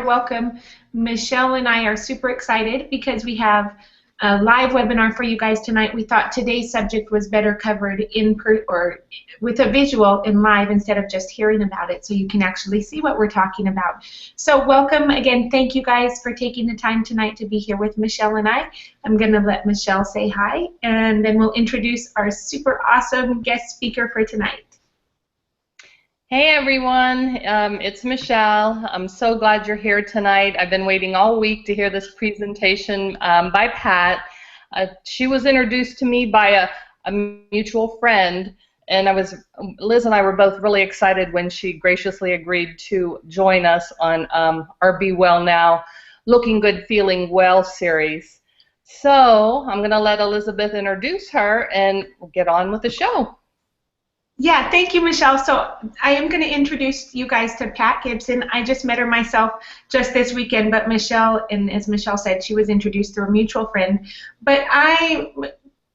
Welcome. Michelle and I are super excited because we have a live webinar for you guys tonight. We thought today's subject was better covered or with a visual and live instead of just hearing about it, so you can actually see what we're talking about. So welcome again. Thank you guys for taking the time tonight to be here with Michelle and I. I'm going to let Michelle say hi, and then we'll introduce our super awesome guest speaker for tonight. Hey everyone, it's Michelle. I'm so glad you're here tonight. I've been waiting all week to hear this presentation by Pat. She was introduced to me by a mutual friend, and Liz and I were both really excited when she graciously agreed to join us on our Be Well Now, Looking Good, Feeling Well series. So I'm going to let Elizabeth introduce her and get on with the show. Yeah, thank you, Michelle. So I am going to introduce you guys to Pat Gibson. I just met her myself just this weekend, but Michelle, and as Michelle said, she was introduced through a mutual friend.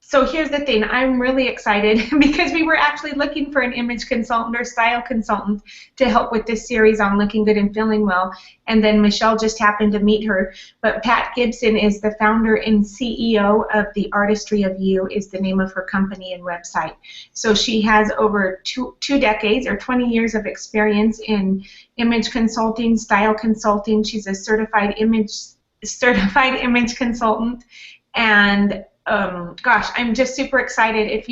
So here's the thing, I'm really excited because we were actually looking for an image consultant or style consultant to help with this series on looking good and feeling well, and then Michelle just happened to meet her. But Pat Gibson is the founder and CEO of the Artistry of You is the name of her company and website. So she has over two decades or 20 years of experience in image consulting, style consulting. She's a certified image consultant, and gosh, I'm just super excited.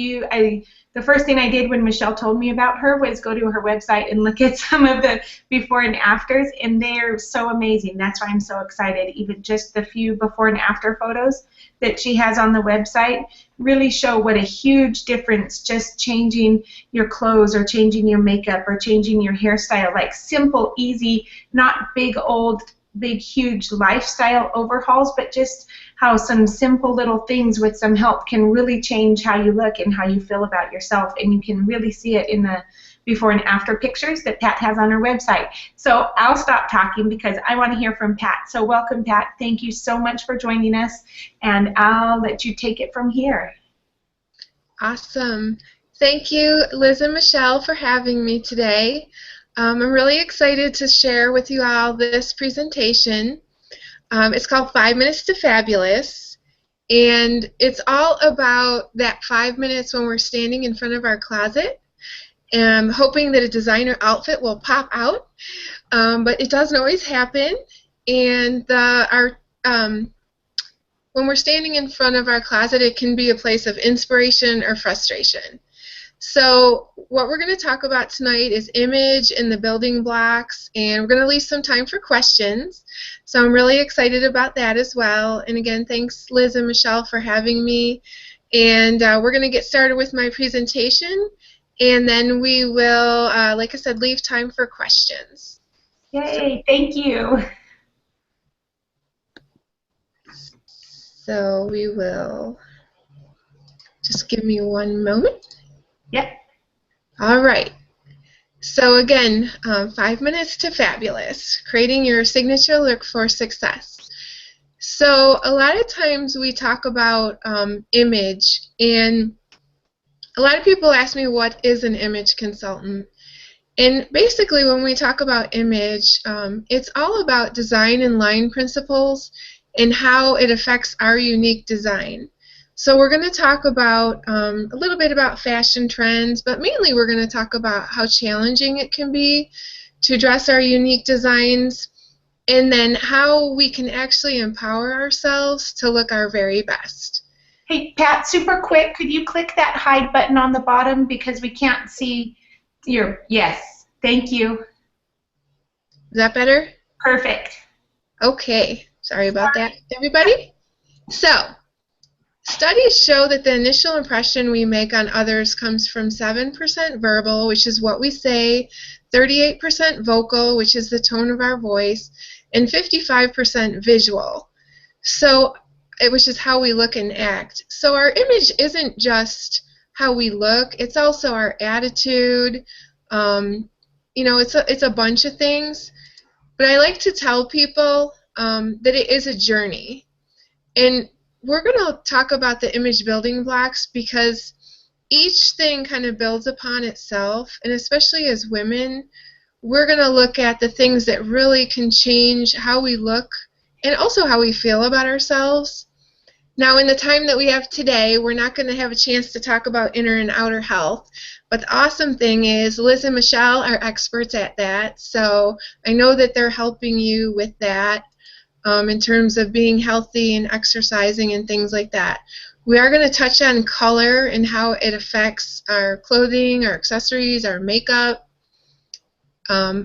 The first thing I did when Michelle told me about her was go to her website and look at some of the before and afters, and they're so amazing. That's why I'm so excited. Even just the few before and after photos that she has on the website really show what a huge difference just changing your clothes or changing your makeup or changing your hairstyle, like simple, easy, not big, huge lifestyle overhauls, but just how some simple little things with some help can really change how you look and how you feel about yourself, and you can really see it in the before and after pictures that Pat has on her website. So I'll stop talking because I want to hear from Pat. So welcome, Pat. Thank you so much for joining us, and I'll let you take it from here. Awesome. Thank you, Liz and Michelle, for having me today. I'm really excited to share with you all this presentation. It's called 5 Minutes to Fabulous, and it's all about that 5 minutes when we're standing in front of our closet and hoping that a designer outfit will pop out, but it doesn't always happen. And when we're standing in front of our closet, it can be a place of inspiration or frustration. So what we're going to talk about tonight is image and the building blocks, and we're going to leave some time for questions. So I'm really excited about that as well. And again, thanks Liz and Michelle for having me. And we're going to get started with my presentation, and then we will, like I said, leave time for questions. Yay, thank you. So we will, just give me one moment. Yep. All right. So again, 5 minutes to fabulous, creating your signature look for success. So a lot of times we talk about image, and a lot of people ask me, what is an image consultant? And basically when we talk about image, it's all about design and line principles and how it affects our unique design. So we're going to talk about a little bit about fashion trends, but mainly we're going to talk about how challenging it can be to dress our unique designs, and then how we can actually empower ourselves to look our very best. Hey, Pat, super quick, could you click that hide button on the bottom because we can't see your, yes, thank you. Is that better? Perfect. Okay, sorry about that, everybody. So, studies show that the initial impression we make on others comes from 7% verbal, which is what we say, 38% vocal, which is the tone of our voice, and 55% visual, which is how we look and act. So our image isn't just how we look, it's also our attitude. You know, it's a bunch of things, but I like to tell people that it is a journey. And we're going to talk about the image building blocks because each thing kind of builds upon itself, and especially as women, we're going to look at the things that really can change how we look and also how we feel about ourselves. Now, in the time that we have today, we're not going to have a chance to talk about inner and outer health. But the awesome thing is Eliz and Michelle are experts at that. So I know that they're helping you with that in terms of being healthy and exercising and things like that. We are going to touch on color and how it affects our clothing, our accessories, our makeup,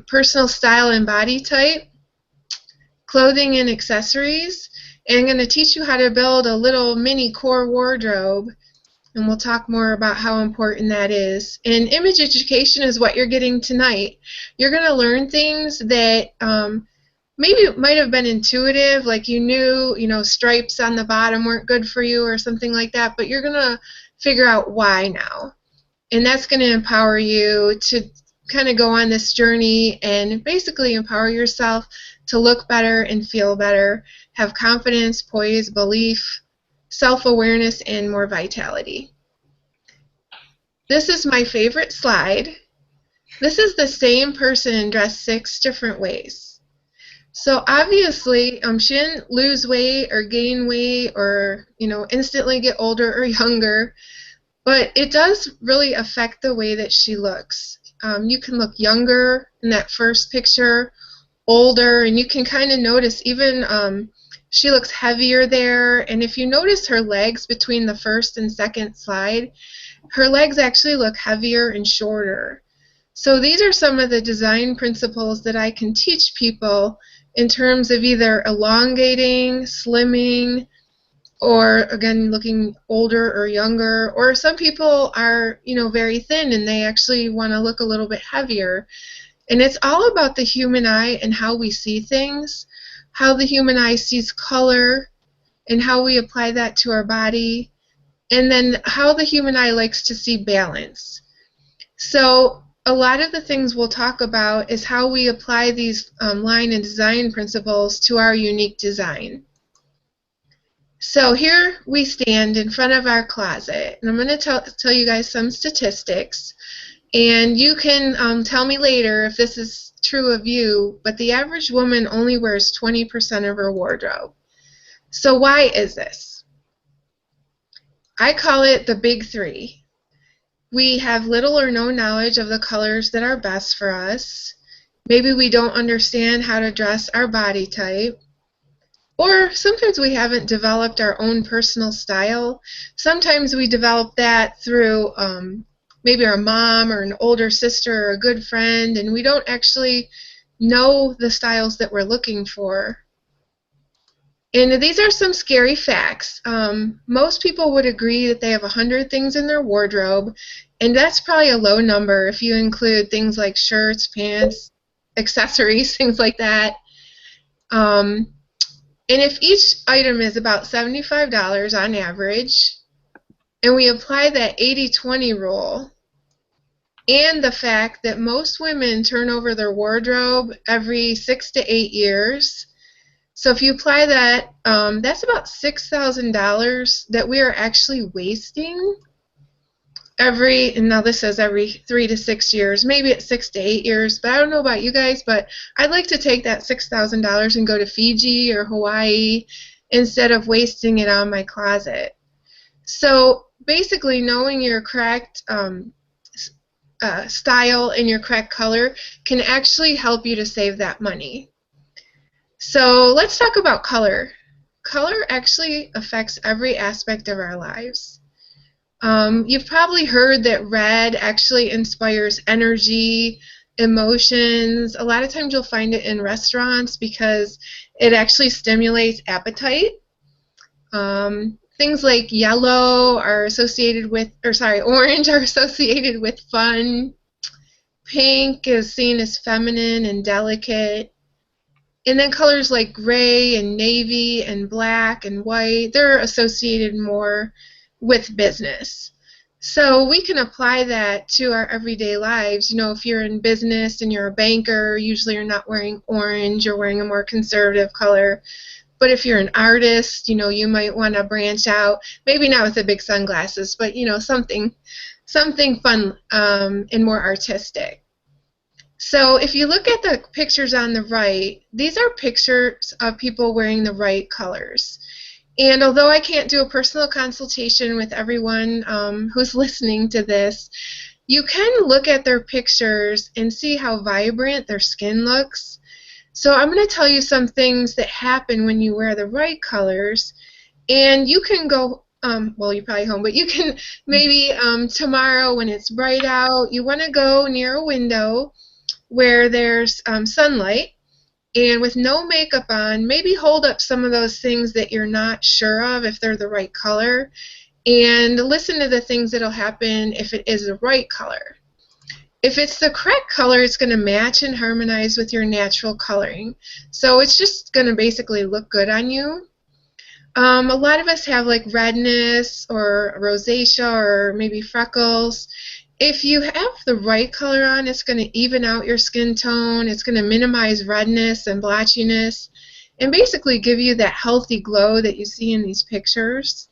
personal style and body type, clothing and accessories. And I'm going to teach you how to build a little mini core wardrobe, and we'll talk more about how important that is. And image education is what you're getting tonight. You're going to learn things that maybe might have been intuitive, like you knew, stripes on the bottom weren't good for you or something like that, but you're going to figure out why now. And that's going to empower you to kind of go on this journey and basically empower yourself to look better and feel better, have confidence, poise, belief, self-awareness, and more vitality. This is my favorite slide. This is the same person dressed 6 different ways. So obviously, she didn't lose weight or gain weight or, instantly get older or younger, but it does really affect the way that she looks. You can look younger in that first picture, older, and you can kind of notice even she looks heavier there. And if you notice her legs between the first and second slide, her legs actually look heavier and shorter. So these are some of the design principles that I can teach people in terms of either elongating, slimming, or again looking older or younger, or some people are very thin and they actually want to look a little bit heavier. And it's all about the human eye and how we see things, how the human eye sees color and how we apply that to our body, and then how the human eye likes to see balance. So a lot of the things we'll talk about is how we apply these line and design principles to our unique design. So here we stand in front of our closet, and I'm going to tell you guys some statistics, and you can tell me later if this is true of you, but the average woman only wears 20% of her wardrobe. So why is this? I call it the big 3. We have little or no knowledge of the colors that are best for us. Maybe we don't understand how to dress our body type. Or sometimes we haven't developed our own personal style. Sometimes we develop that through maybe our mom or an older sister or a good friend, and we don't actually know the styles that we're looking for. And these are some scary facts. Most people would agree that they have 100 things in their wardrobe, and that's probably a low number if you include things like shirts, pants, accessories, things like that. And if each item is about $75 on average, and we apply that 80-20 rule, and the fact that most women turn over their wardrobe every 6 to 8 years, so if you apply that, that's about $6,000 that we are actually wasting and now this says every 3 to 6 years, maybe it's 6 to 8 years, but I don't know about you guys, but I'd like to take that $6,000 and go to Fiji or Hawaii instead of wasting it on my closet. So basically knowing your correct style and your correct color can actually help you to save that money. So let's talk about color. Color actually affects every aspect of our lives. You've probably heard that red actually inspires energy, emotions. A lot of times you'll find it in restaurants because it actually stimulates appetite. Things like yellow are associated with, orange are associated with fun. Pink is seen as feminine and delicate. And then colors like gray and navy and black and white, they're associated more with business. So we can apply that to our everyday lives. If you're in business and you're a banker, usually you're not wearing orange, you're wearing a more conservative color. But if you're an artist, you might want to branch out, maybe not with the big sunglasses, but something fun and more artistic. So if you look at the pictures on the right, these are pictures of people wearing the right colors. And although I can't do a personal consultation with everyone who's listening to this, you can look at their pictures and see how vibrant their skin looks. So I'm going to tell you some things that happen when you wear the right colors. And you can go, well, you're probably home, but you can maybe tomorrow when it's bright out, you want to go near a window where there's sunlight, and with no makeup on, maybe hold up some of those things that you're not sure of if they're the right color, and listen to the things that'll happen if it is the right color. If it's the correct color, it's going to match and harmonize with your natural coloring. So it's just going to basically look good on you. A lot of us have like redness or rosacea or maybe freckles. If you have the right color on, it's going to even out your skin tone. It's going to minimize redness and blotchiness and basically give you that healthy glow that you see in these pictures.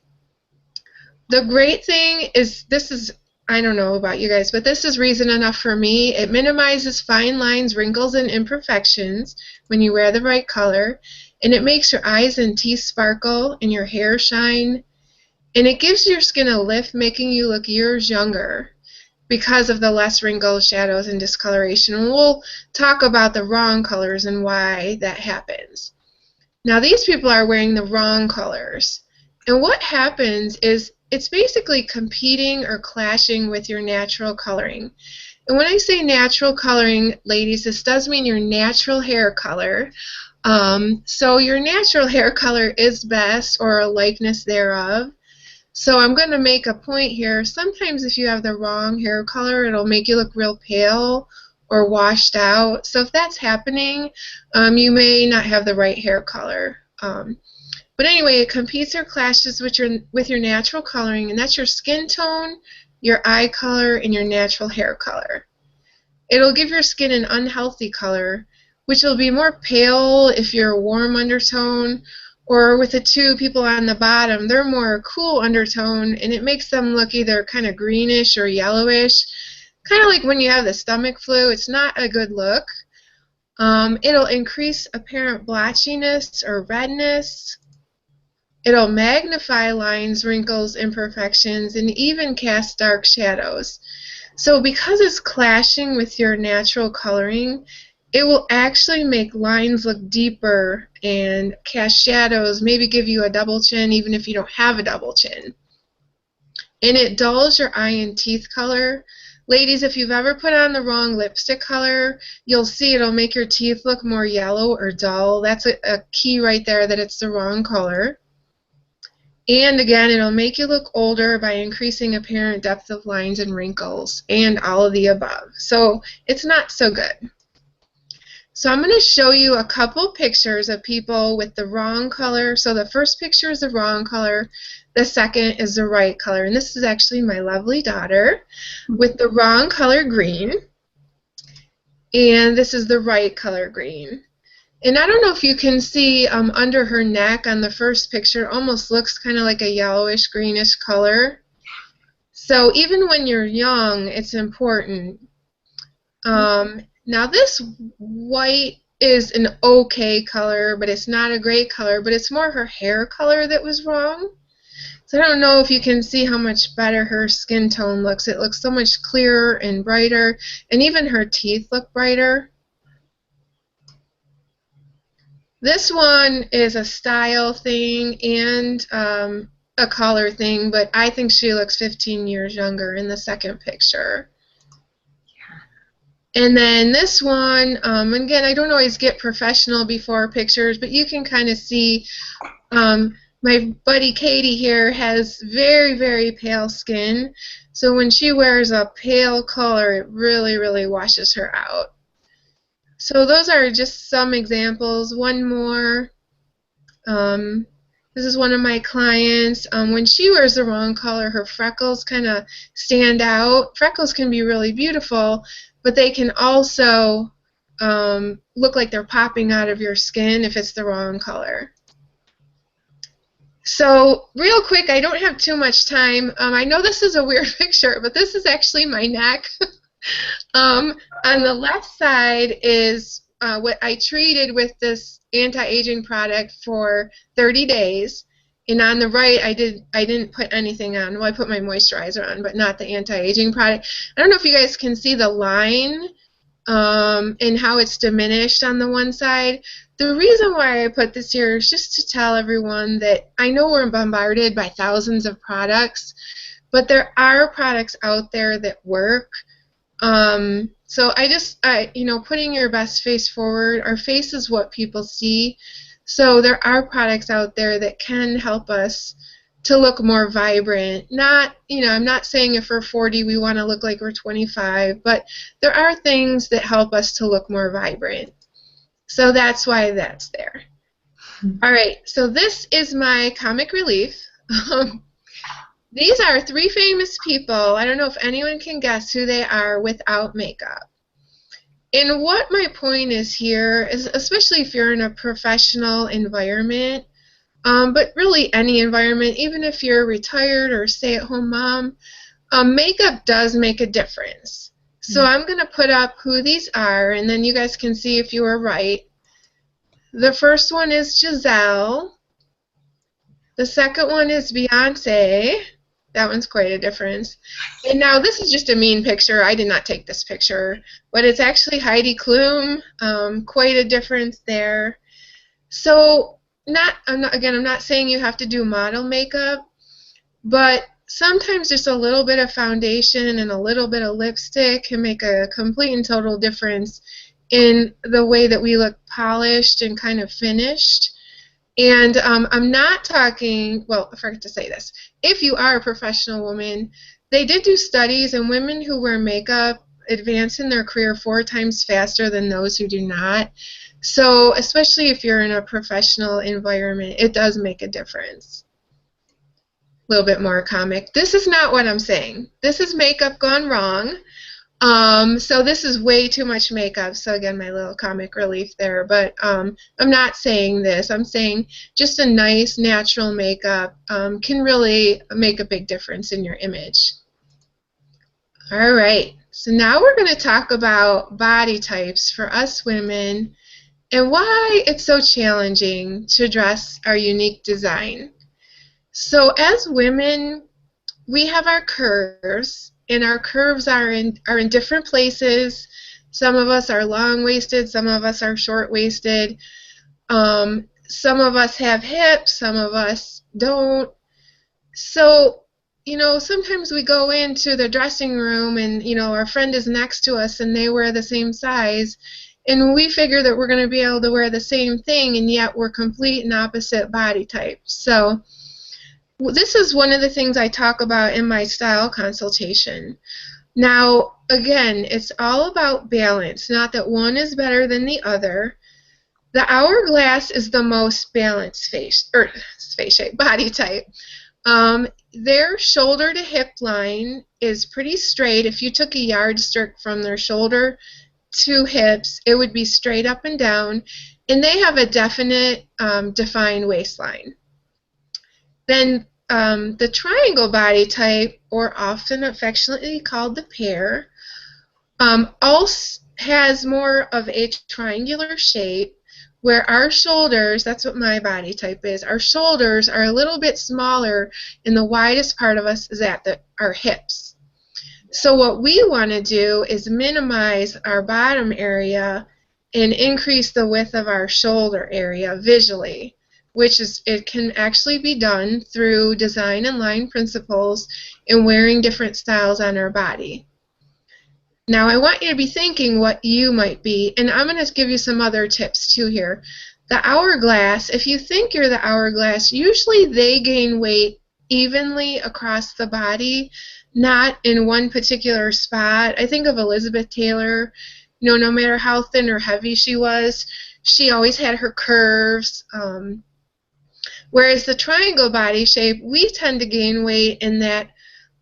The great thing is, this is, I don't know about you guys, but this is reason enough for me. It minimizes fine lines, wrinkles, and imperfections when you wear the right color. And it makes your eyes and teeth sparkle and your hair shine. And it gives your skin a lift, making you look years younger because of the less wrinkles, shadows, and discoloration. And we'll talk about the wrong colors and why that happens. Now, these people are wearing the wrong colors. And what happens is it's basically competing or clashing with your natural coloring. And when I say natural coloring, ladies, this does mean your natural hair color. So your natural hair color is best, or a likeness thereof. So I'm going to make a point here. Sometimes if you have the wrong hair color, it'll make you look real pale or washed out. So if that's happening, you may not have the right hair color. But anyway, it competes or clashes with your natural coloring, and that's your skin tone, your eye color, and your natural hair color. It'll give your skin an unhealthy color, which will be more pale if you're a warm undertone, or with the two people on the bottom, they're more cool undertone, and it makes them look either kind of greenish or yellowish, kind of like when you have the stomach flu. It's not a good look. It'll increase apparent blotchiness or redness. It'll magnify lines, wrinkles, imperfections, and even cast dark shadows. So because it's clashing with your natural coloring, it will actually make lines look deeper and cast shadows, maybe give you a double chin even if you don't have a double chin. And it dulls your eye and teeth color. Ladies, if you've ever put on the wrong lipstick color, you'll see it'll make your teeth look more yellow or dull. That's a key right there that it's the wrong color. And again, it'll make you look older by increasing apparent depth of lines and wrinkles, and all of the above. So it's not so good. So I'm going to show you a couple pictures of people with the wrong color. So the first picture is the wrong color. The second is the right color. And this is actually my lovely daughter with the wrong color green. And this is the right color green. And I don't know if you can see under her neck on the first picture, it almost looks kind of like a yellowish, greenish color. So even when you're young, it's important. Now this white is an okay color, but it's not a great color, but it's more her hair color that was wrong. So I don't know if you can see how much better her skin tone looks. It looks so much clearer and brighter, and even her teeth look brighter. This one is a style thing and a color thing, but I think she looks 15 years younger in the second picture. And then this one, again, I don't always get professional before pictures, but you can kind of see my buddy Katie here has very, very pale skin. So when she wears a pale color, it really, really washes her out. So those are just some examples. One more. This is one of my clients. When she wears the wrong color, her freckles kind of stand out. Freckles can be really beautiful, but they can also look like they're popping out of your skin if it's the wrong color. So real quick, I don't have too much time. I know this is a weird picture, but this is actually my neck. On the left side is what I treated with this anti-aging product for 30 days. And on the right, I didn't put anything on. Well, I put my moisturizer on, but not the anti-aging product. I don't know if you guys can see the line and how it's diminished on the one side. The reason why I put this here is just to tell everyone that I know we're bombarded by thousands of products, but there are products out there that work. So putting your best face forward, our face is what people see. So there are products out there that can help us to look more vibrant. I'm not saying if we're 40 we want to look like we're 25, but there are things that help us to look more vibrant. So that's why that's there. All right, so this is my comic relief. These are 3 famous people. I don't know if anyone can guess who they are without makeup. And what my point is here is, especially if you're in a professional environment, but really any environment, even if you're retired or stay-at-home mom, makeup does make a difference. So I'm going to put up who these are, and then you guys can see if you were right. The first one is Giselle. The second one is Beyonce. That one's quite a difference. And now this is just a mean picture. I did not take this picture, but it's actually Heidi Klum. Quite a difference there. So I'm not saying you have to do model makeup, but sometimes just a little bit of foundation and a little bit of lipstick can make a complete and total difference in the way that we look polished and kind of finished. And I'm not talking, well, I forgot to say this. If you are a professional woman, they did do studies, and women who wear makeup advance in their career 4 times faster than those who do not. So especially if you're in a professional environment, it does make a difference. A little bit more comic. This is not what I'm saying. This is makeup gone wrong. So this is way too much makeup. So again, my little comic relief there. But I'm not saying this. I'm saying just a nice natural makeup can really make a big difference in your image. All right. So now we're going to talk about body types for us women and why it's so challenging to dress our unique design. So as women, we have our curves. And our curves are in different places. Some of us are long-waisted, some of us are short-waisted. Some of us have hips, some of us don't. So, sometimes we go into the dressing room and, our friend is next to us and they wear the same size. And we figure that we're going to be able to wear the same thing, and yet we're complete and opposite body types. So this is one of the things I talk about in my style consultation. Now, again, it's all about balance, not that one is better than the other. The hourglass is the most balanced face shape, body type. Their shoulder to hip line is pretty straight. If you took a yardstick from their shoulder to hips, it would be straight up and down, and they have a definite defined waistline. Then the triangle body type, or often affectionately called the pear, also has more of a triangular shape, where our shoulders, that's what my body type is, our shoulders are a little bit smaller, and the widest part of us is at our hips. So what we want to do is minimize our bottom area and increase the width of our shoulder area visually, which it can actually be done through design and line principles and wearing different styles on our body. Now I want you to be thinking what you might be, and I'm going to give you some other tips too here. The hourglass, if you think you're the hourglass, usually they gain weight evenly across the body, not in one particular spot. I think of Elizabeth Taylor. No matter how thin or heavy she was, she always had her curves. Whereas the triangle body shape, we tend to gain weight in that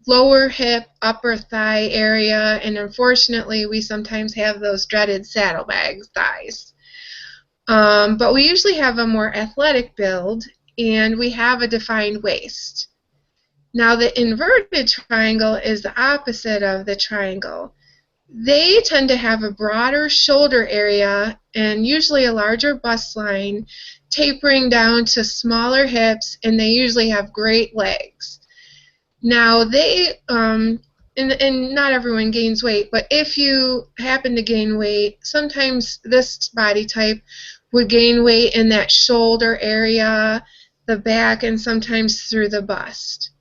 lower hip, upper thigh area, and unfortunately we sometimes have those dreaded saddlebag thighs. But we usually have a more athletic build, and we have a defined waist. Now the inverted triangle is the opposite of the triangle. they tend to have a broader shoulder area and usually a larger bust line, tapering down to smaller hips, and they usually have great legs. Now, and not everyone gains weight, but if you happen to gain weight, sometimes this body type would gain weight in that shoulder area, the back, and sometimes through the bust.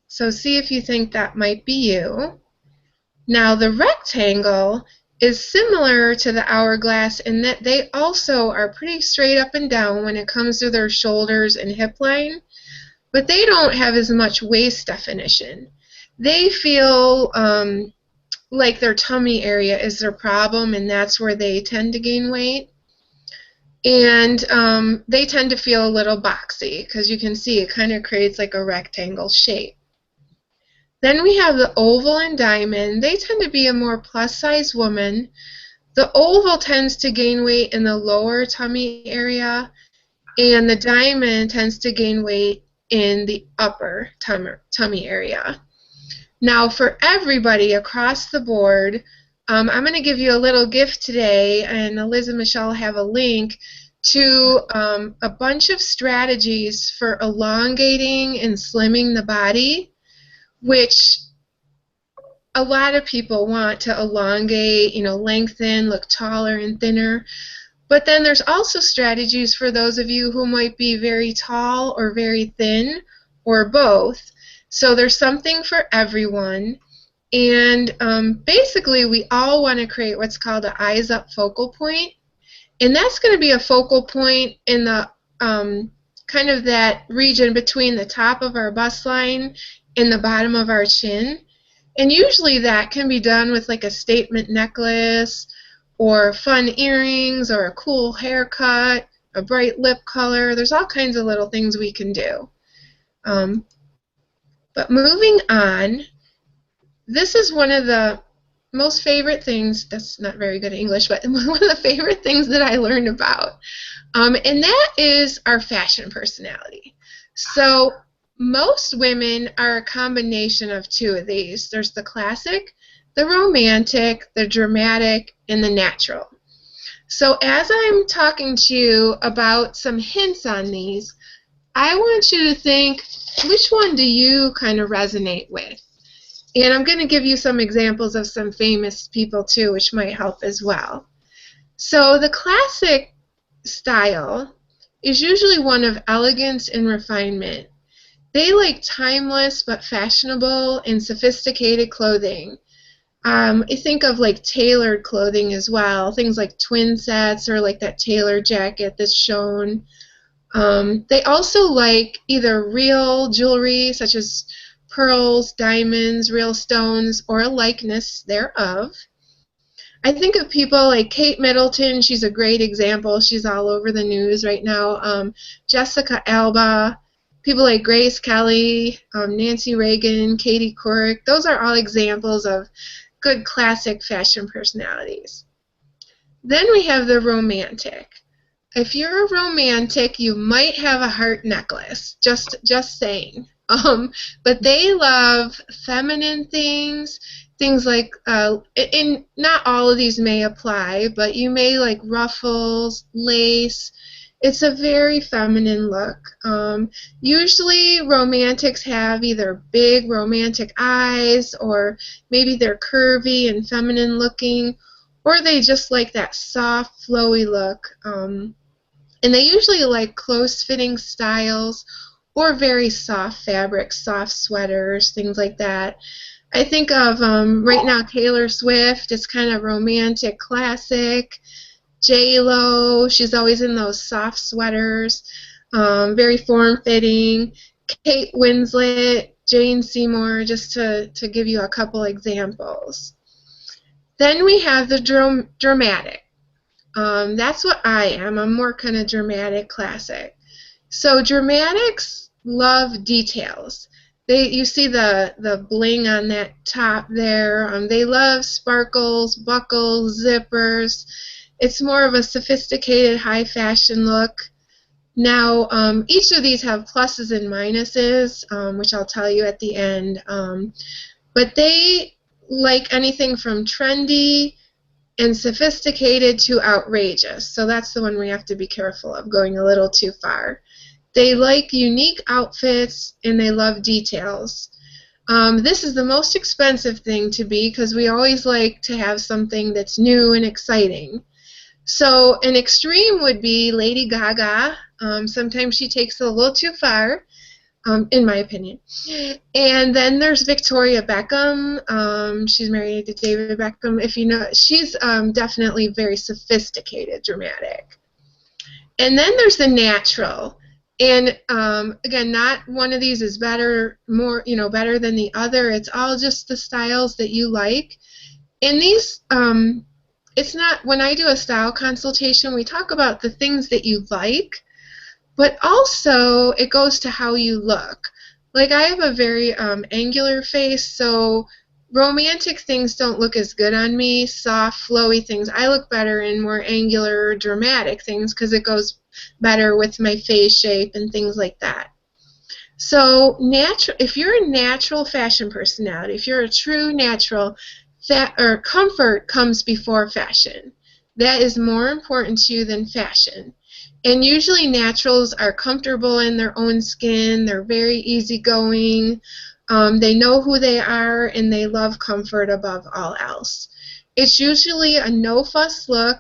So see if you think that might be you. Now, the rectangle is similar to the hourglass in that they also are pretty straight up and down when it comes to their shoulders and hip line, but they don't have as much waist definition. They feel like their tummy area is their problem, and that's where they tend to gain weight. And they tend to feel a little boxy because you can see it kind of creates like a rectangle shape. Then we have the oval and diamond. They tend to be a more plus-size woman. The oval tends to gain weight in the lower tummy area, and the diamond tends to gain weight in the upper tummy area. Now, for everybody across the board, I'm going to give you a little gift today, and Eliz and Michelle have a link to a bunch of strategies for elongating and slimming the body, which a lot of people want to elongate, lengthen, look taller and thinner. But then there's also strategies for those of you who might be very tall or very thin or both. So there's something for everyone. And basically we all want to create what's called an eyes up focal point. And that's going to be a focal point in the kind of that region between the top of our bust line and the bottom of our chin. And usually that can be done with like a statement necklace or fun earrings or a cool haircut, a bright lip color. There's all kinds of little things we can do. But moving on, this is one of the most favorite things, that's not very good English, but one of the favorite things that I learned about. And that is our fashion personality. So most women are a combination of two of these. There's the classic, the romantic, the dramatic, and the natural. So as I'm talking to you about some hints on these, I want you to think, which one do you kind of resonate with? And I'm going to give you some examples of some famous people too, which might help as well. So the classic style is usually one of elegance and refinement. They like timeless but fashionable and sophisticated clothing. I think of like tailored clothing as well, things like twin sets or like that tailored jacket that's shown. They also like either real jewelry such as pearls, diamonds, real stones, or a likeness thereof. I think of people like Kate Middleton. She's a great example. She's all over the news right now. Jessica Alba, people like Grace Kelly, Nancy Reagan, Katie Couric. Those are all examples of good classic fashion personalities. Then we have the romantic. If you're a romantic, you might have a heart necklace. Just saying. But they love feminine things like, and not all of these may apply, but you may like ruffles, lace. It's a very feminine look. Usually romantics have either big romantic eyes, or maybe they're curvy and feminine looking, or they just like that soft, flowy look. And they usually like close-fitting styles or very soft fabrics, soft sweaters, things like that. I think of right now Taylor Swift is kind of romantic, classic. J-Lo, she's always in those soft sweaters, very form-fitting. Kate Winslet, Jane Seymour, just to give you a couple examples. Then we have the dramatic. That's what I am. I'm more kind of dramatic, classic. So dramatics love details. You see the bling on that top there. They love sparkles, buckles, zippers. It's more of a sophisticated, high fashion look. Now, each of these have pluses and minuses, which I'll tell you at the end. But they like anything from trendy and sophisticated to outrageous. So that's the one we have to be careful of going a little too far. They like unique outfits and they love details. This is the most expensive thing to be because we always like to have something that's new and exciting. So an extreme would be Lady Gaga. Sometimes she takes it a little too far, in my opinion. And then there's Victoria Beckham. She's married to David Beckham. If you know, she's definitely very sophisticated, dramatic. And then there's the natural. And again, not one of these is better, better than the other. It's all just the styles that you like. And these, it's not, when I do a style consultation, we talk about the things that you like, but also it goes to how you look. Like I have a very angular face, so romantic things don't look as good on me. Soft, flowy things, I look better in more angular, dramatic things because it goes better with my face shape and things like that. So if you're a natural fashion personality, if you're a true natural, comfort comes before fashion. That is more important to you than fashion. And usually naturals are comfortable in their own skin. They're very easygoing. They know who they are, and they love comfort above all else. It's usually a no-fuss look.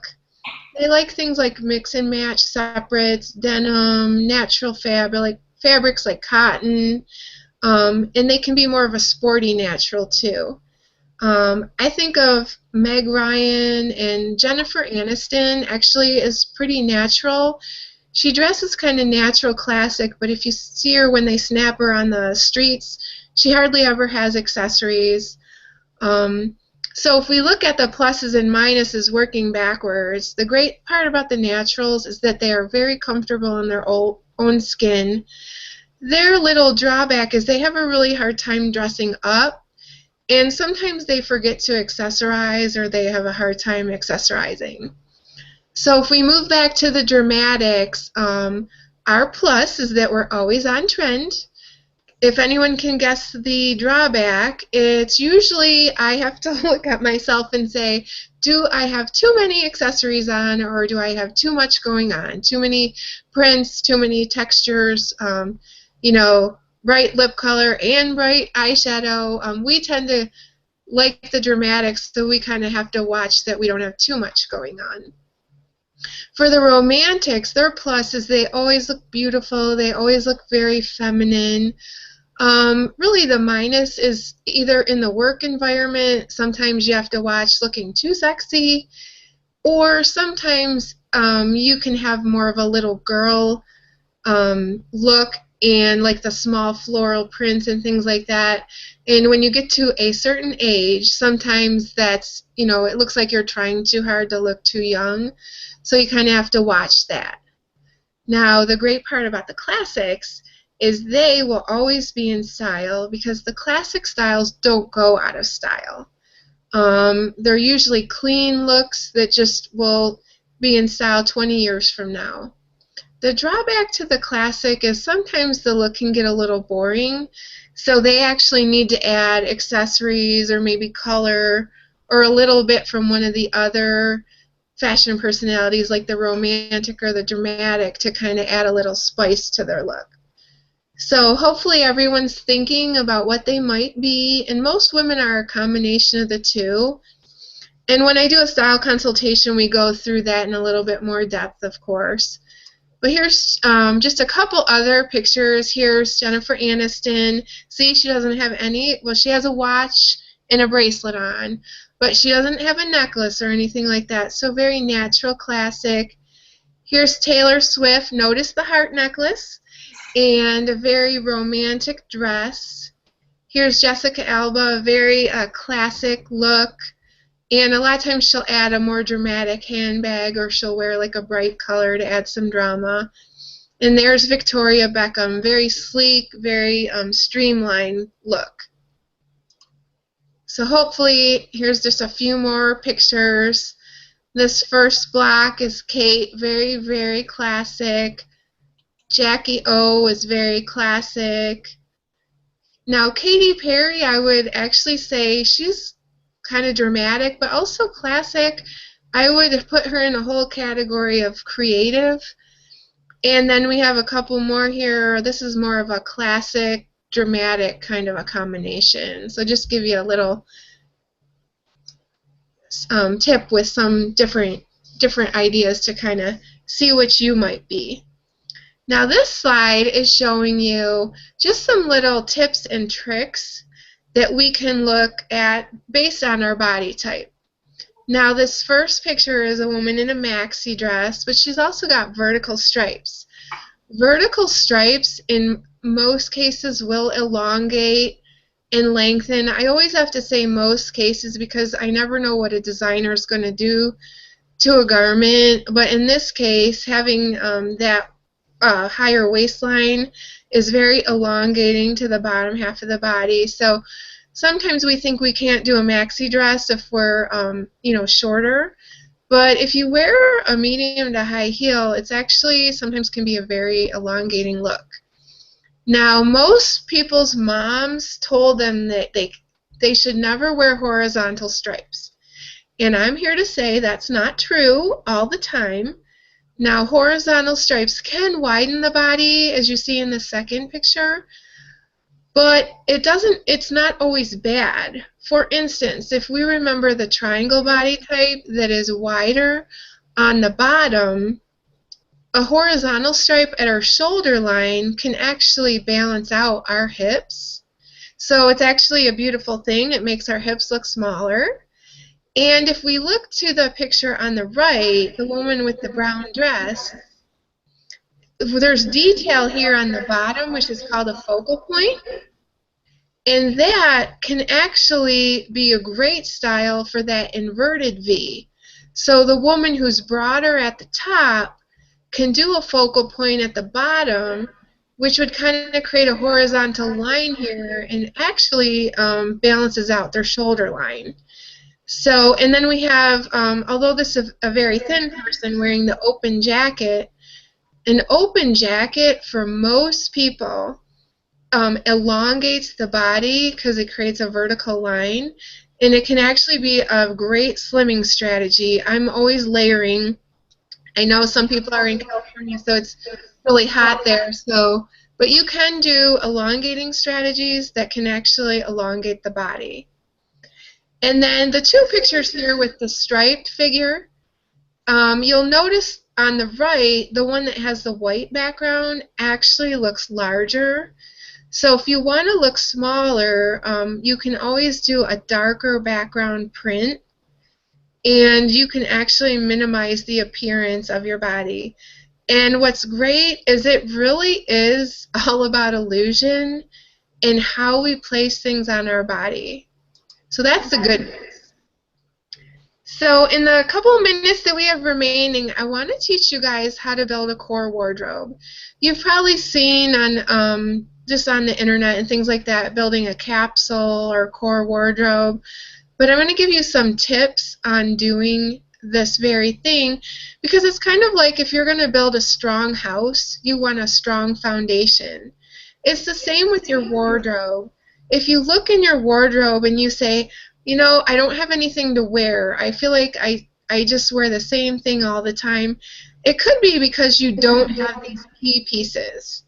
They like things like mix and match separates, denim, natural fabrics like cotton, and they can be more of a sporty natural too. I think of Meg Ryan and Jennifer Aniston actually is pretty natural. She dresses kind of natural classic, but if you see her when they snap her on the streets, she hardly ever has accessories. So if we look at the pluses and minuses working backwards, the great part about the naturals is that they are very comfortable in their own skin. Their little drawback is they have a really hard time dressing up, and sometimes they forget to accessorize or they have a hard time accessorizing. So if we move back to the dramatics, our plus is that we're always on trend. If anyone can guess the drawback, it's usually I have to look at myself and say, do I have too many accessories on, or do I have too much going on? Too many prints, too many textures, bright lip color and bright eyeshadow. We tend to like the dramatics, so we kind of have to watch that we don't have too much going on. For the romantics, their plus is they always look beautiful. They always look very feminine. Really the minus is either in the work environment, sometimes you have to watch looking too sexy, or sometimes you can have more of a little girl look and like the small floral prints and things like that. And when you get to a certain age, sometimes that's, it looks like you're trying too hard to look too young, so you kind of have to watch that. Now, the great part about the classics is they will always be in style because the classic styles don't go out of style. They're usually clean looks that just will be in style 20 years from now. The drawback to the classic is sometimes the look can get a little boring, so they actually need to add accessories or maybe color or a little bit from one of the other fashion personalities like the romantic or the dramatic to kind of add a little spice to their look. So hopefully everyone's thinking about what they might be, and most women are a combination of the two. And when I do a style consultation, we go through that in a little bit more depth, of course. But here's just a couple other pictures. Here's Jennifer Aniston. See, she doesn't have any, well, she has a watch and a bracelet on, but she doesn't have a necklace or anything like that. So very natural, classic. Here's Taylor Swift. Notice the heart necklace and a very romantic dress. Here's Jessica Alba, a very classic look. And a lot of times she'll add a more dramatic handbag, or she'll wear like a bright color to add some drama. And there's Victoria Beckham, very sleek, very streamlined look. So hopefully, here's just a few more pictures. This first block is Kate, very, very classic. Jackie O is very classic. Now, Katy Perry, I would actually say she's kind of dramatic, but also classic. I would put her in a whole category of creative. And then we have a couple more here. This is more of a classic, dramatic kind of a combination. So just give you a little tip with some different ideas to kind of see which you might be. Now this slide is showing you just some little tips and tricks that we can look at based on our body type. Now this first picture is a woman in a maxi dress, but she's also got vertical stripes. Vertical stripes in most cases will elongate and lengthen. I always have to say most cases because I never know what a designer is going to do to a garment, but in this case having that higher waistline is very elongating to the bottom half of the body. So sometimes we think we can't do a maxi dress if we're shorter, but if you wear a medium to high heel, it's actually sometimes can be a very elongating look. Now most people's moms told them that they should never wear horizontal stripes, and I'm here to say that's not true all the time. Now horizontal stripes can widen the body, as you see in the second picture, but it's not always bad. For instance, if we remember the triangle body type that is wider on the bottom, a horizontal stripe at our shoulder line can actually balance out our hips. So it's actually a beautiful thing. It makes our hips look smaller. And if we look to the picture on the right, the woman with the brown dress, there's detail here on the bottom, which is called a focal point. And that can actually be a great style for that inverted V. So the woman who's broader at the top can do a focal point at the bottom, which would kind of create a horizontal line here and actually balances out their shoulder line. So, and then we have, although this is a very thin person wearing the open jacket, an open jacket for most people elongates the body because it creates a vertical line, and it can actually be a great slimming strategy. I'm always layering. I know some people are in California, so it's really hot there, but you can do elongating strategies that can actually elongate the body. And then the two pictures here with the striped figure, you'll notice on the right, the one that has the white background actually looks larger. So if you want to look smaller, you can always do a darker background print, and you can actually minimize the appearance of your body. And what's great is it really is all about illusion and how we place things on our body. So that's the good news. So in the couple of minutes that we have remaining, I want to teach you guys how to build a core wardrobe. You've probably seen on just on the internet and things like that, building a capsule or core wardrobe. But I'm going to give you some tips on doing this very thing, because it's kind of like if you're going to build a strong house, you want a strong foundation. It's the same with your wardrobe. If you look in your wardrobe and you say, you know, I don't have anything to wear, I feel like I just wear the same thing all the time, it could be because you don't have these key pieces.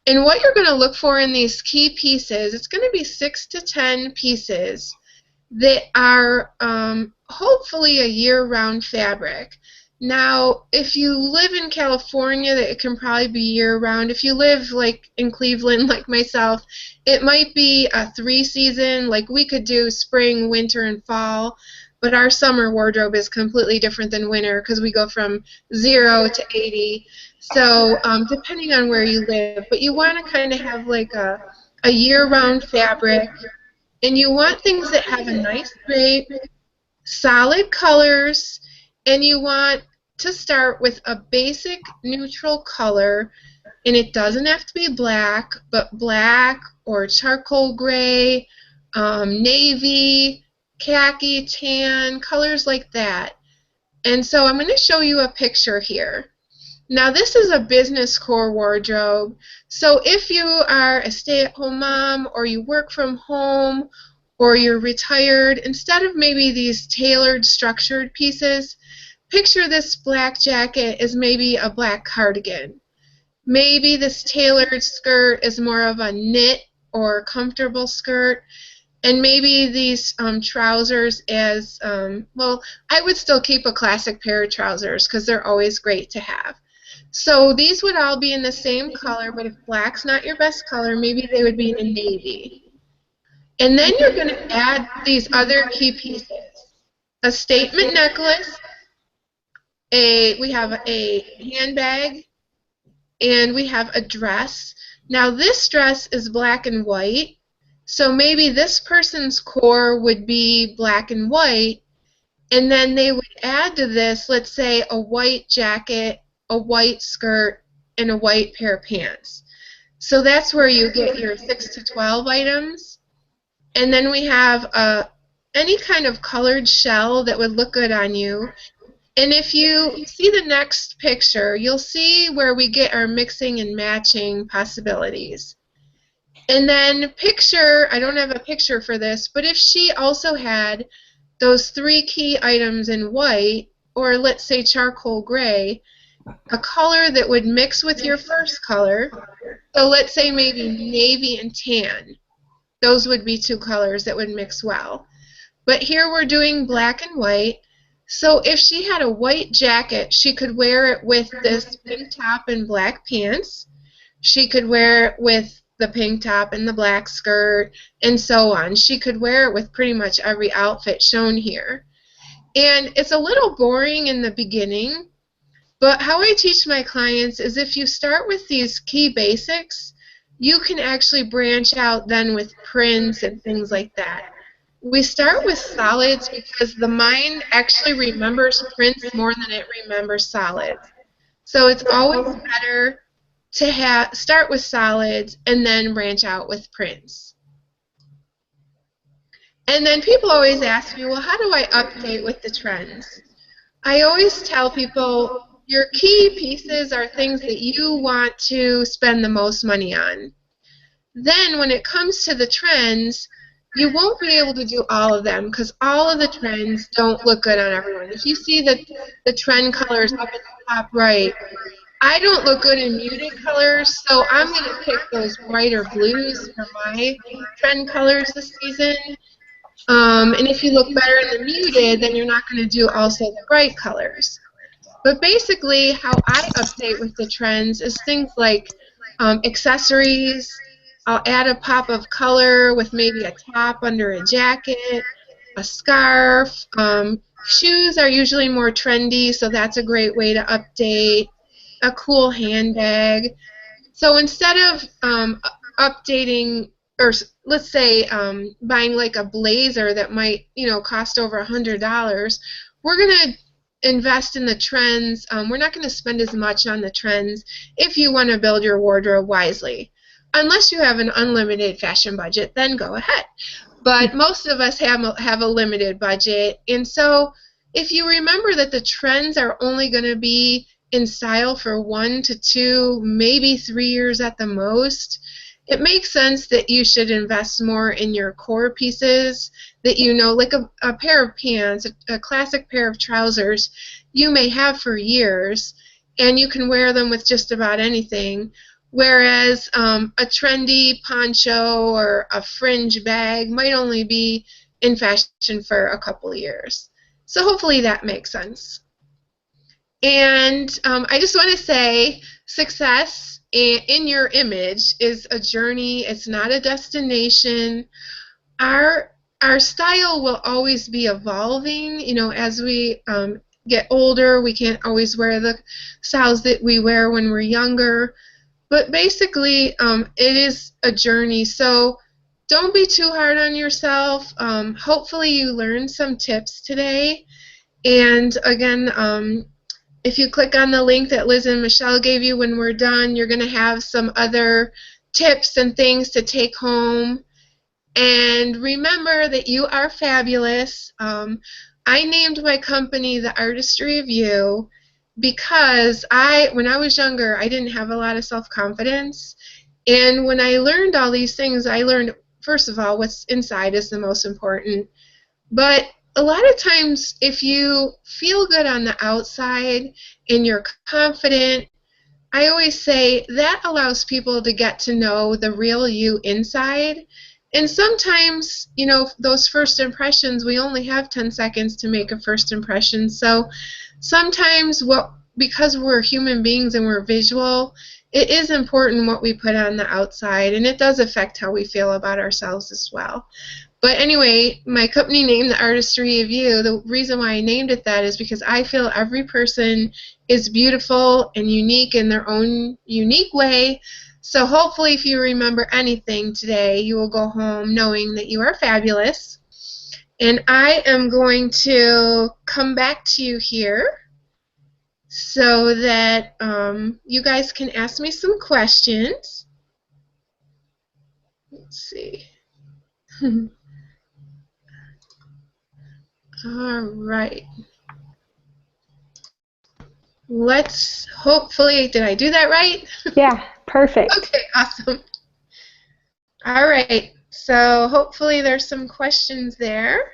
And what you're going to look for in these key pieces, it's going to be 6 to 10 pieces that are hopefully a year-round fabric. Now, if you live in California, it can probably be year-round. If you live like in Cleveland, like myself, it might be a 3-season. Like we could do spring, winter, and fall, but our summer wardrobe is completely different than winter because we go from 0 to 80. So depending on where you live, but you want to kind of have like a year-round fabric, and you want things that have a nice shape, solid colors, and you want to start with a basic neutral color, and it doesn't have to be black, but black or charcoal gray, navy, khaki, tan, colors like that. And so I'm going to show you a picture here. Now this is a business core wardrobe, so if you are a stay-at-home mom or you work from home or you're retired, instead of maybe these tailored, structured pieces, picture this black jacket as maybe a black cardigan. Maybe this tailored skirt is more of a knit or comfortable skirt, and maybe these trousers as, well, I would still keep a classic pair of trousers because they're always great to have. So these would all be in the same color, but if black's not your best color, maybe they would be in a navy. And then you're going to add these other key pieces. A statement necklace, we have a handbag, and we have a dress. Now this dress is black and white, so maybe this person's core would be black and white, and then they would add to this, let's say, a white jacket, a white skirt, and a white pair of pants. So that's where you get your 6 to 12 items. And then we have any kind of colored shell that would look good on you. And if you see the next picture, you'll see where we get our mixing and matching possibilities. And then picture, I don't have a picture for this, but if she also had those 3 key items in white, or let's say charcoal gray, a color that would mix with your first color, so let's say maybe navy and tan. Those would be 2 colors that would mix well. But here we're doing black and white. So if she had a white jacket, she could wear it with this pink top and black pants. She could wear it with the pink top and the black skirt, and so on. She could wear it with pretty much every outfit shown here. And it's a little boring in the beginning, but how I teach my clients is if you start with these key basics, you can actually branch out then with prints and things like that. We start with solids because the mind actually remembers prints more than it remembers solids. So it's always better to start with solids and then branch out with prints. And then people always ask me, well, how do I update with the trends? I always tell people your key pieces are things that you want to spend the most money on. Then when it comes to the trends, you won't be able to do all of them because all of the trends don't look good on everyone. If you see the trend colors up at the top right, I don't look good in muted colors, so I'm going to pick those brighter blues for my trend colors this season. And if you look better in the muted, then you're not going to do also the bright colors. But basically, how I update with the trends is things like accessories. I'll add a pop of color with maybe a top under a jacket, a scarf. Shoes are usually more trendy, so that's a great way to update. A cool handbag. So instead of updating, or let's say buying like a blazer that might, cost over $100, we're going to invest in the trends. We're not going to spend as much on the trends if you want to build your wardrobe wisely. Unless you have an unlimited fashion budget, then go ahead. But most of us have a limited budget, and so if you remember that the trends are only going to be in style for 1 to 2, maybe 3 years at the most, it makes sense that you should invest more in your core pieces that like a pair of pants, a classic pair of trousers you may have for years, and you can wear them with just about anything, whereas a trendy poncho or a fringe bag might only be in fashion for a couple years. So hopefully that makes sense. And I just want to say success in your image is a journey. It's not a destination. Our style will always be evolving. As we get older, we can't always wear the styles that we wear when we're younger. But basically, it is a journey. So don't be too hard on yourself. Hopefully you learned some tips today. And again, if you click on the link that Liz and Michelle gave you when we're done, you're going to have some other tips and things to take home. And remember that you are fabulous. I named my company The Artistry of You because when I was younger, I didn't have a lot of self-confidence. And when I learned all these things, I learned first of all, what's inside is the most important. But a lot of times, if you feel good on the outside and you're confident, I always say that allows people to get to know the real you inside. And sometimes, you know, those first impressions, we only have 10 seconds to make a first impression. So sometimes because we're human beings and we're visual, it is important what we put on the outside, and it does affect how we feel about ourselves as well. But anyway, my company name, The Artistry of You, the reason why I named it that is because I feel every person is beautiful and unique in their own unique way. So hopefully if you remember anything today, you will go home knowing that you are fabulous. And I am going to come back to you here so that you guys can ask me some questions. Let's see. All right. Let's hopefully, did I do that right? Yeah, perfect. Okay, awesome. All right, so hopefully there's some questions there.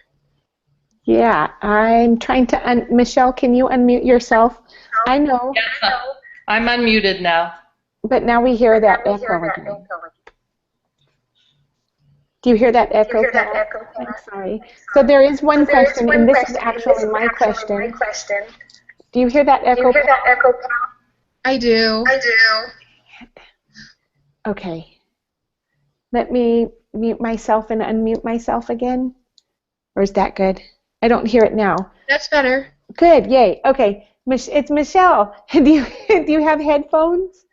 Yeah, I'm trying to, Michelle, can you unmute yourself? I know. Yes, I'm unmuted now. But now we hear that echo again. Do you hear that echo? I'm sorry. So there is one question, and this is actually my question. Do you hear that echo? I do. Okay. Let me mute myself and unmute myself again. Or is that good? I don't hear it now. That's better. Good. Yay. Okay. It's Michelle. Do you have headphones?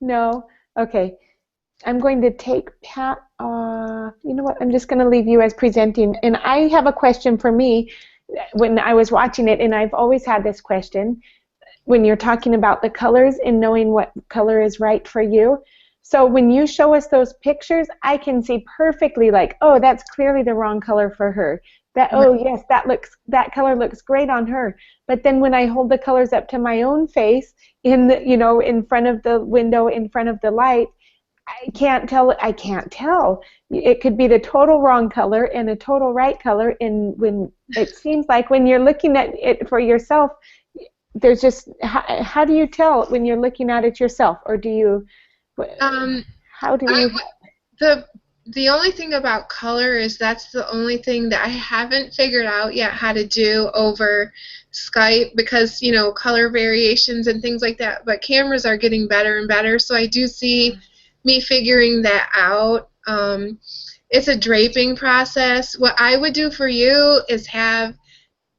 No. Okay. I'm going to take Pat. You know what? I'm just going to leave you as presenting. And I have a question for me when I was watching it, and I've always had this question when you're talking about the colors and knowing what color is right for you. So when you show us those pictures, I can see perfectly like, oh, that's clearly the wrong color for her. Oh yes, that color looks great on her. But then when I hold the colors up to my own face in front of the window, in front of the light, I can't tell. It could be the total wrong color and a total right color. And when it seems like when you're looking at it for yourself, there's just how do you tell when you're looking at it yourself, or do you? How do you? The only thing about color is that's the only thing that I haven't figured out yet how to do over Skype, because color variations and things like that. But cameras are getting better and better, so I do see me figuring that out. It's a draping process. What I would do for you is have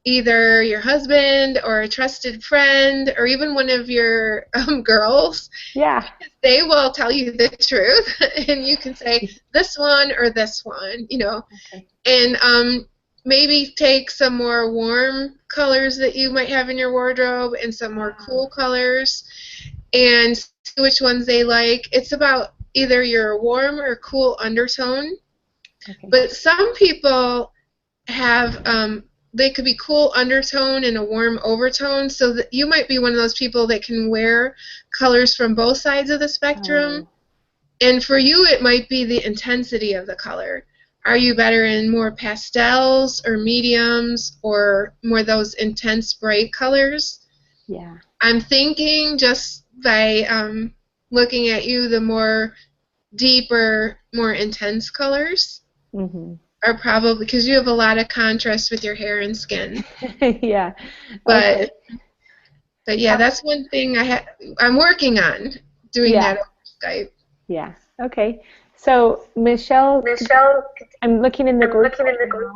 either your husband or a trusted friend or even one of your girls. Yeah. They will tell you the truth, and you can say this one or this one, Okay. And maybe take some more warm colors that you might have in your wardrobe and some more cool colors and see which ones they like. It's about either your warm or cool undertone. Okay. But some people have they could be cool undertone and a warm overtone, so that you might be one of those people that can wear colors from both sides of the spectrum. Oh. And for you, it might be the intensity of the color. Are you better in more pastels or mediums or more those intense bright colors? Yeah. I'm thinking just by looking at you, the more deeper, more intense colors. Mm-hmm. Are probably because you have a lot of contrast with your hair and skin. Yeah. But yeah, that's one thing I'm working on doing that over Skype. Yeah. Okay. So Michelle, I'm looking in the group right now,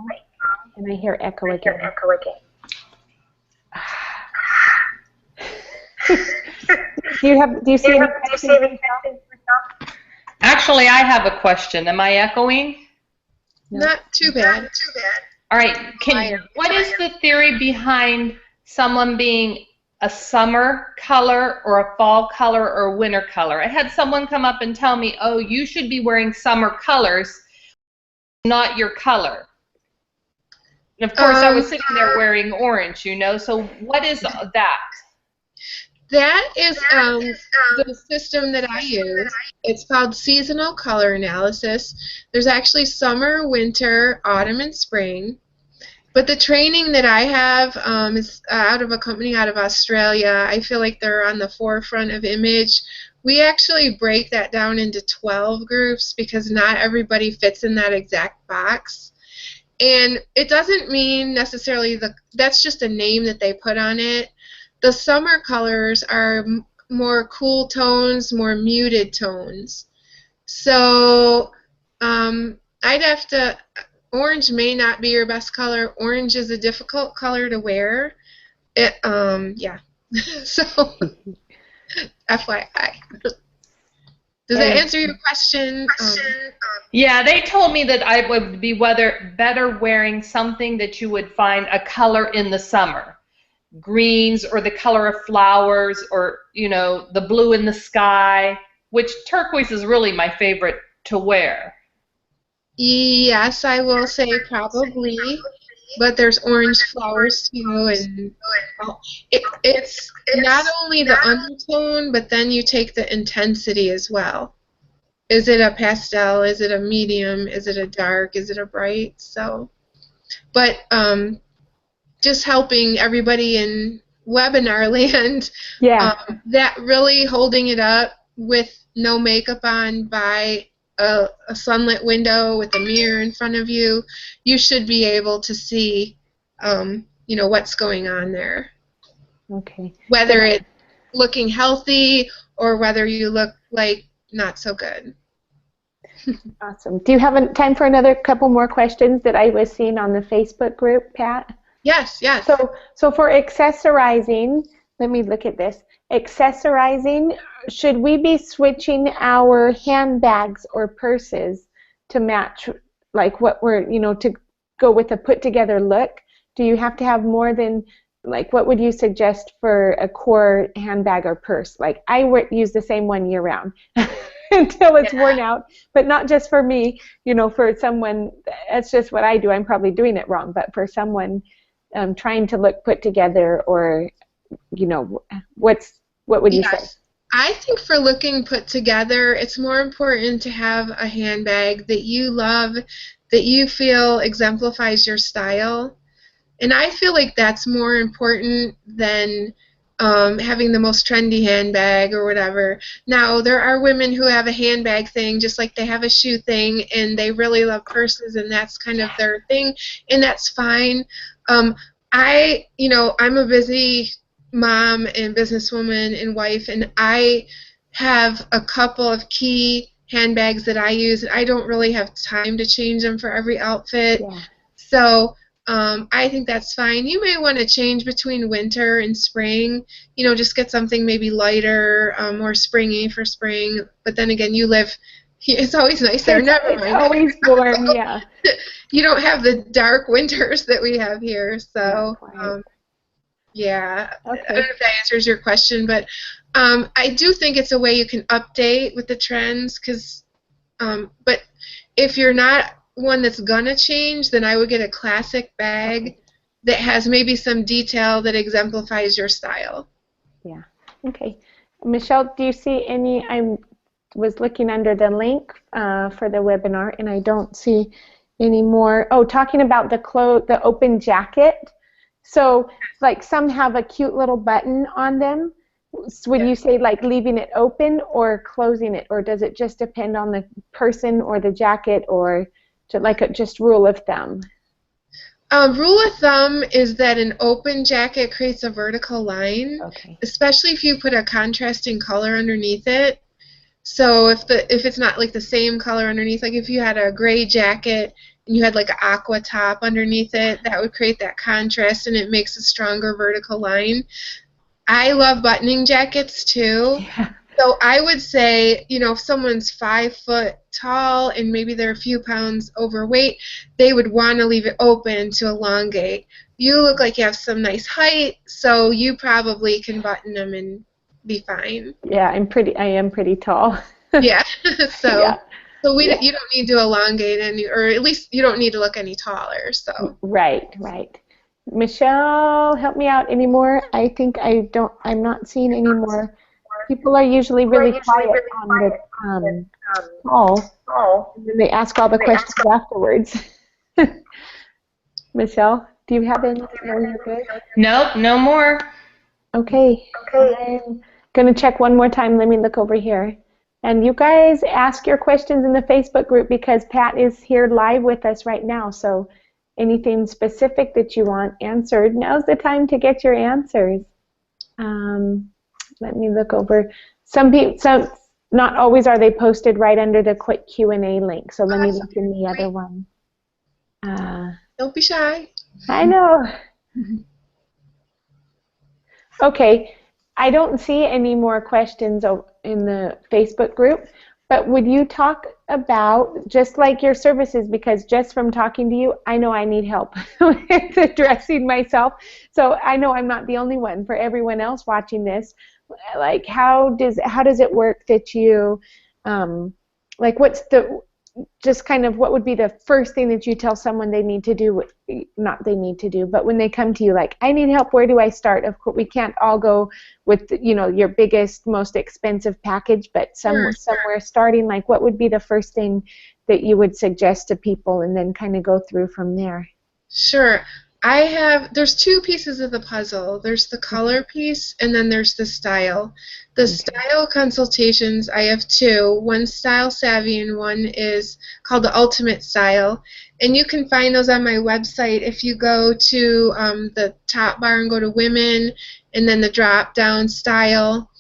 and I hear echo again. Do you see any questions? Actually, I have a question. Am I echoing? Not too bad. All right. What is the theory behind someone being a summer color or a fall color or a winter color? I had someone come up and tell me, oh, you should be wearing summer colors, not your color. And of course, I was sitting there wearing orange, so what is that? That is the system that I use. It's called seasonal color analysis. There's actually summer, winter, autumn, and spring. But the training that I have is out of a company out of Australia. I feel like they're on the forefront of image. We actually break that down into 12 groups because not everybody fits in that exact box. And it doesn't mean necessarily that's just a name that they put on it. The summer colors are more cool tones, more muted tones. So I'd have to, orange may not be your best color. Orange is a difficult color to wear. Yeah. So, FYI. Does that answer your question? Yeah, they told me that I would be better wearing something that you would find a color in the summer. Greens or the color of flowers or, you know, the blue in the sky, which turquoise is really my favorite to wear. Yes, I will say probably, but there's orange flowers too, and it's not only the undertone, but then you take the intensity as well. Is it a pastel? Is it a medium? Is it a dark? Is it a bright? So, but just helping everybody in webinar land, that really holding it up with no makeup on by a sunlit window with a mirror in front of you, you should be able to see, you know, what's going on there. Okay. Whether it's looking healthy or whether you look like not so good. Awesome. Do you have time for another couple more questions that I was seeing on the Facebook group, Pat? Yes, yes. So for accessorizing, let me look at this. Accessorizing, should we be switching our handbags or purses to match, like what we're, you know, to go with a put-together look? Do you have to have more than, like, what would you suggest for a core handbag or purse? Like, I use the same one year-round until it's worn out, but not just for me, you know, for someone, that's just what I do. I'm probably doing it wrong, but for someone trying to look put together or, you know, what would you say? I think for looking put together, it's more important to have a handbag that you love, that you feel exemplifies your style. And I feel like that's more important than having the most trendy handbag or whatever. Now, there are women who have a handbag thing just like they have a shoe thing, and they really love purses, and that's kind of their thing, and that's fine. You know, I'm a busy mom and businesswoman and wife, and I have a couple of key handbags that I use, and I don't really have time to change them for every outfit. Yeah. So I think that's fine. You may want to change between winter and spring. You know, just get something maybe lighter, more springy for spring. But then again, you live. It's always nice there. Never mind. It's always warm. Yeah. You don't have the dark winters that we have here, so. Yeah, okay. I don't know if that answers your question, but I do think it's a way you can update with the trends. But if you're not one that's gonna change, then I would get a classic bag that has maybe some detail that exemplifies your style. Yeah. Okay. Michelle, do you see any? I was looking under the link for the webinar, and I don't see any more. Oh, talking about the open jacket. So, like, some have a cute little button on them. So would you say, like, leaving it open or closing it, or does it just depend on the person or the jacket, or just rule of thumb? Rule of thumb is that an open jacket creates a vertical line, especially if you put a contrasting color underneath it. So if it's not like the same color underneath, like if you had a gray jacket and you had like an aqua top underneath it, that would create that contrast, and it makes a stronger vertical line. I love buttoning jackets too. Yeah. So I would say, you know, if someone's 5 foot tall and maybe they're a few pounds overweight, they would want to leave it open to elongate. You look like you have some nice height, so you probably can button them and be fine. Yeah, I am pretty tall. Yeah. So you don't need to elongate any, or at least you don't need to look any taller. So right. Michelle, help me out anymore. I think I'm not seeing any more. People are usually really quiet on the call, and then they ask all the questions afterwards. Michelle, do you have anything? No, you're good? Nope, no more. Okay. I'm going to check one more time. Let me look over here. And you guys ask your questions in the Facebook group because Pat is here live with us right now. So anything specific that you want answered, now's the time to get your answers. Let me look over. Not always are they posted right under the quick Q&A link. So let me look in the other one. Don't be shy. I know. Okay. I don't see any more questions in the Facebook group, but would you talk about just like your services, because just from talking to you, I know I need help with addressing myself. So I know I'm not the only one. For everyone else watching this, like how does it work that you, like what would be the first thing that you tell someone they need to do, not they need to do, but when they come to you like, I need help, where do I start? Of course, we can't all go with, your biggest, most expensive package, but somewhere starting, like what would be the first thing that you would suggest to people and then kind of go through from there? Sure. There's two pieces of the puzzle. There's the color piece, and then there's the style. The style consultations, I have two. One's Style Savvy, and one is called the Ultimate Style. And you can find those on my website. If you go to the top bar and go to Women, and then the drop-down Style.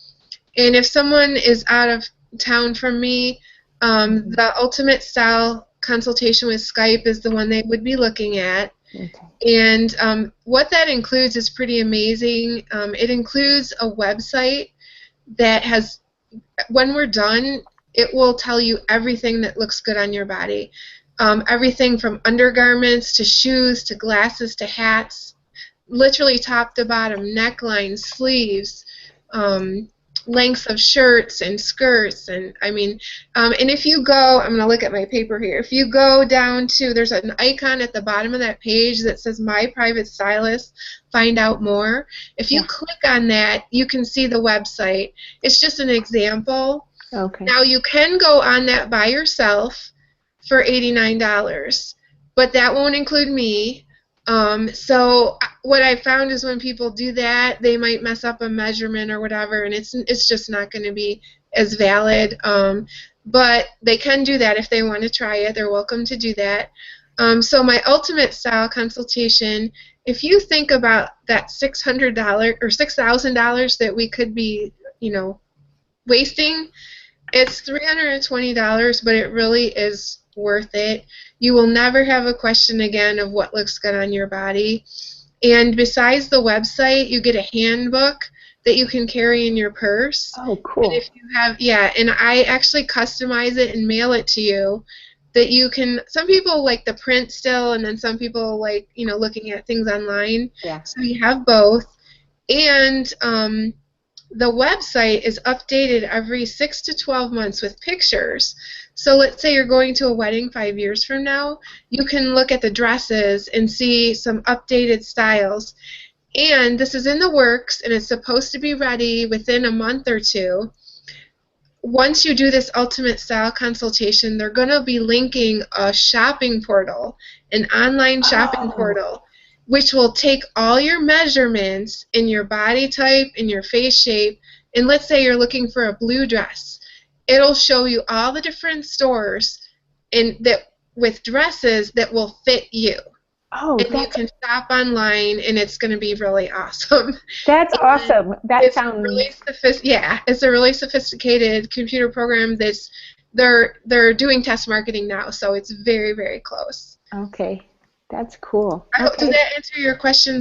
And if someone is out of town from me, the Ultimate Style consultation with Skype is the one they would be looking at. Okay. And what that includes is pretty amazing. It includes a website that has, when we're done, it will tell you everything that looks good on your body. Everything from undergarments to shoes to glasses to hats, literally top to bottom, necklines, sleeves, lengths of shirts and skirts, and and if you go, I'm going to look at my paper here, if you go down to, there's an icon at the bottom of that page that says My Private Stylist, find out more. If you click on that, you can see the website. It's just an example. Okay. Now you can go on that by yourself for $89, but that won't include me. So what I found is when people do that, they might mess up a measurement or whatever, and it's just not going to be as valid. But they can do that if they want to try it. They're welcome to do that. So my Ultimate Style consultation, if you think about that $600 or $6,000 that we could be, wasting, it's $320, but it really is worth it. You will never have a question again of what looks good on your body. And besides the website, you get a handbook that you can carry in your purse. Oh, cool. And if you have, and I actually customize it and mail it to you, that you can, some people like the print still, and then some people like, looking at things online. Yeah. So you have both. And the website is updated every 6 to 12 months with pictures. So let's say you're going to a wedding 5 years from now, you can look at the dresses and see some updated styles. And this is in the works, and it's supposed to be ready within a month or two. Once you do this Ultimate Style consultation, they're going to be linking a shopping portal, an online shopping portal, which will take all your measurements in your body type, in your face shape, and let's say you're looking for a blue dress. It'll show you all the different stores with dresses that will fit you. Oh, and you can shop online, and it's going to be really awesome. That's awesome. That sounds really it's a really sophisticated computer program they're doing test marketing now, so it's very, very close. Okay. That's cool. Does that answer your question?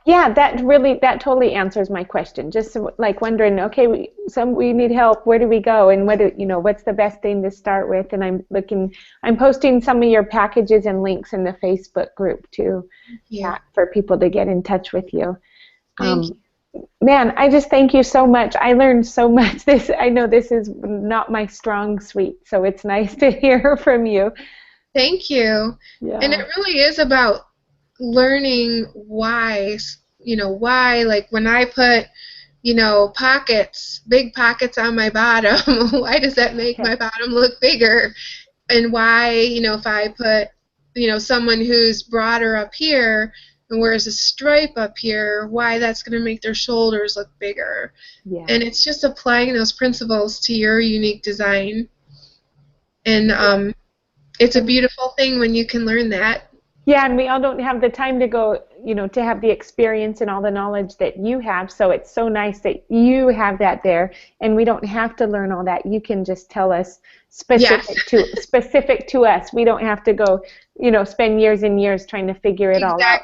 Yeah, that totally answers my question. Just like wondering, okay, we need help. Where do we go? And what's the best thing to start with? And I'm posting some of your packages and links in the Facebook group too, for people to get in touch with you. Thank you. Man, I just thank you so much. I learned so much. I know this is not my strong suite, so it's nice to hear from you. Thank you. Yeah. And it really is about learning why, why, like when I put, pockets, big pockets on my bottom, why does that make my bottom look bigger? And why, if I put, someone who's broader up here and wears a stripe up here, why that's going to make their shoulders look bigger. Yeah. And it's just applying those principles to your unique design. And it's a beautiful thing when you can learn that. Yeah, and we all don't have the time to go, to have the experience and all the knowledge that you have, so it's so nice that you have that there, and we don't have to learn all that. You can just tell us specific to us. We don't have to go, spend years and years trying to figure it all out.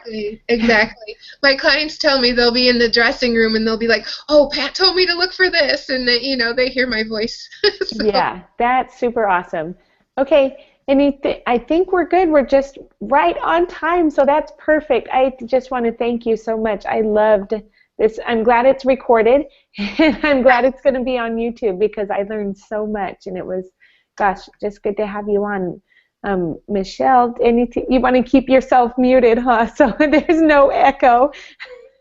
Exactly. My clients tell me they'll be in the dressing room and they'll be like, oh, Pat told me to look for this, and they hear my voice. So. Yeah, that's super awesome. Okay. I think we're good. We're just right on time, so that's perfect. I just want to thank you so much. I loved this. I'm glad it's recorded, and I'm glad it's going to be on YouTube because I learned so much, and it was, gosh, just good to have you on. Michelle, anything you want to keep yourself muted, huh? So there's no echo.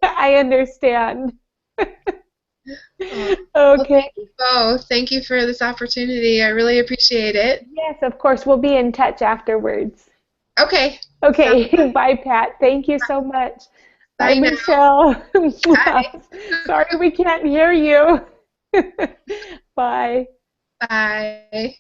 I understand. Okay. Well, thank you both. Thank you for this opportunity. I really appreciate it. Yes, of course. We'll be in touch afterwards. Okay. Okay. Bye, Pat. Thank you so much. Bye, Michelle. Bye. Sorry we can't hear you. Bye. Bye.